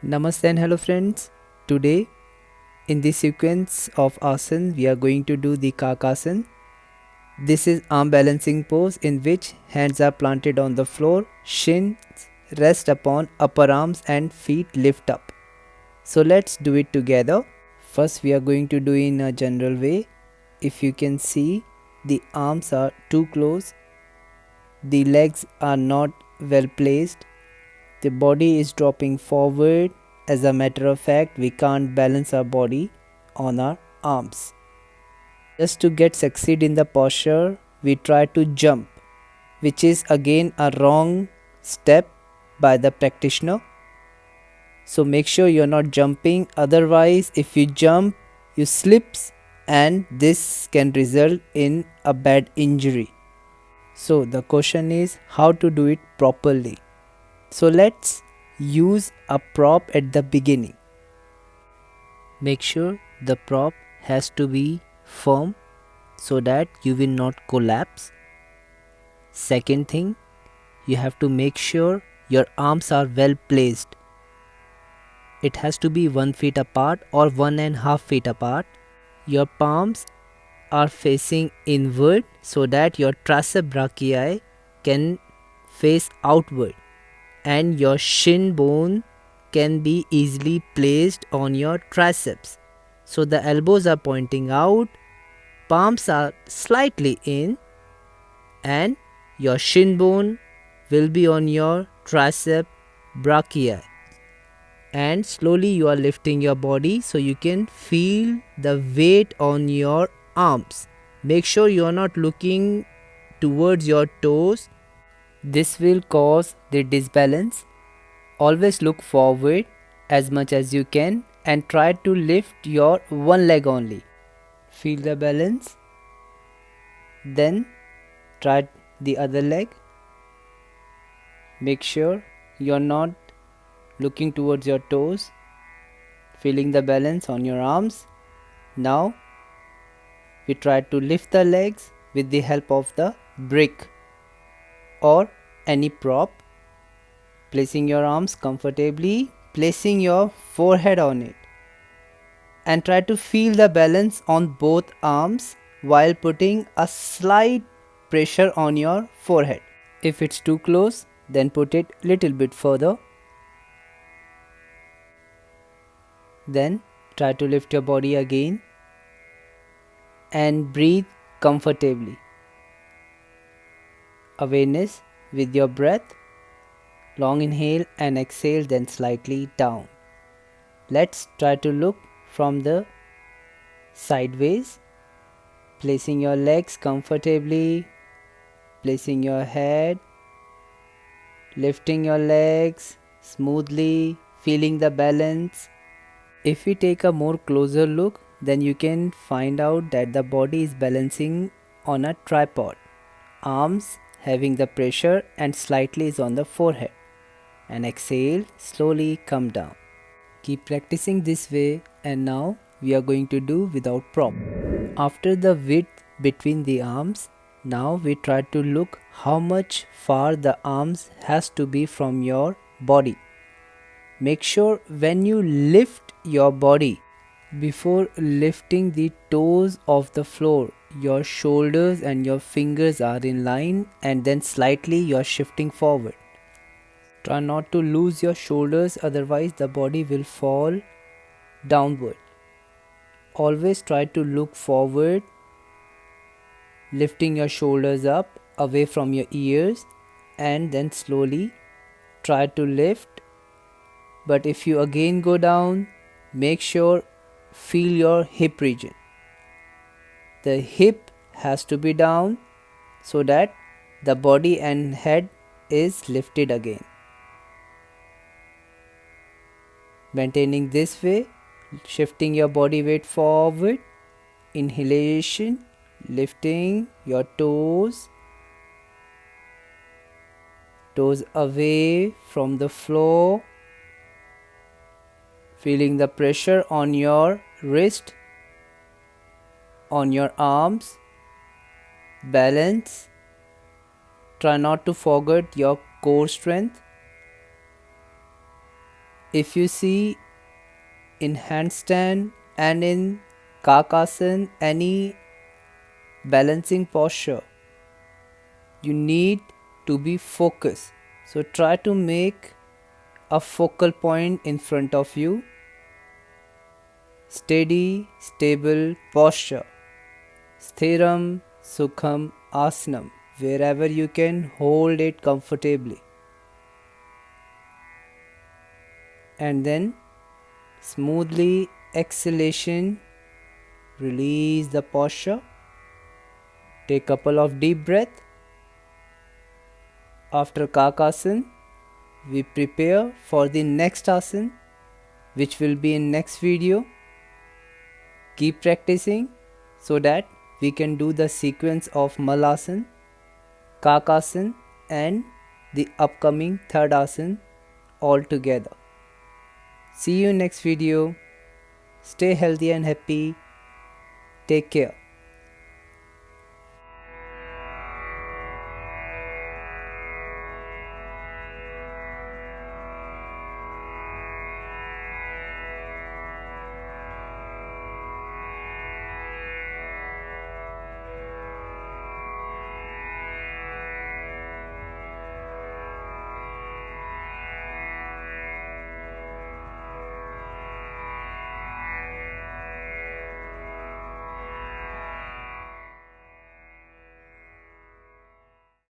Namaste and hello friends. Today in this sequence of asana we are going to do the kakasana. This is arm balancing pose in which hands are planted on the floor, shins rest upon upper arms and feet lift up. So let's do it together. First we are going to do in a general way. If you can see, the arms are too close, the legs are not well placed, the body is dropping forward. As a matter of fact, we can't balance our body on our arms. Just to get succeed in the posture, we try to jump, which is again a wrong step by the practitioner. So make sure you're not jumping, otherwise if you jump, you slips and this can result in a bad injury. So the question is how to do it properly. So let's use a prop at the beginning. Make sure the prop has to be firm so that you will not collapse. Second thing, you have to make sure your arms are well placed. It has to be 1 feet apart or 1.5 feet apart. Your palms are facing inward so that your tricep brachii can face outward and your shin bone can be easily placed on your triceps. So the elbows are pointing out, palms are slightly in, and your shin bone will be on your tricep brachii. And slowly you are lifting your body so you can feel the weight on your arms. Make sure you are not looking towards your toes. This will cause the disbalance. Always look forward as much as you can and try to lift your one leg only. Feel the balance. Then try the other leg. Make sure you're not looking towards your toes. Feeling the balance on your arms. Now we try to lift the legs with the help of the brick or any prop. Placing your arms comfortably, placing your forehead on it, and try to feel the balance on both arms while putting a slight pressure on your forehead. If it's too close, then put it little bit further. Then try to lift your body again and breathe comfortably. Awareness with your breath. Long inhale and exhale, then slightly down. Let's try to look from the sideways, placing your legs comfortably, placing your head, lifting your legs smoothly, feeling the balance. If we take a more closer look, then you can find out that the body is balancing on a tripod. Arms having the pressure and slightly is on the forehead. And exhale, slowly come down. Keep practicing this way, and now we are going to do without prop. After the width between the arms, now we try to look how much far the arms has to be from your body. Make sure when you lift your body, before lifting the toes off the floor, your shoulders and your fingers are in line, and then slightly you are shifting forward. Try not to lose your shoulders, otherwise the body will fall downward. Always try to look forward, lifting your shoulders up away from your ears, and then slowly try to lift. But if you again go down, make sure feel your hip region. The hip has to be down so that the body and head is lifted again. Maintaining this way, shifting your body weight forward, inhalation, lifting your toes away from the floor, feeling the pressure on your wrist, on your arms, balance. Try not to forget your core strength. If you see in handstand and in kakasana, any balancing posture, you need to be focused. So try to make a focal point in front of you. Steady, stable posture. Sthiram, Sukham, Asanam. Wherever you can hold it comfortably. And then smoothly exhalation, release the posture. Take a couple of deep breaths. After Kakasana, we prepare for the next asana, which will be in next video. Keep practicing so that we can do the sequence of Malasana, Kakasana and the upcoming third asana all together. See you next video. Stay healthy and happy. Take care.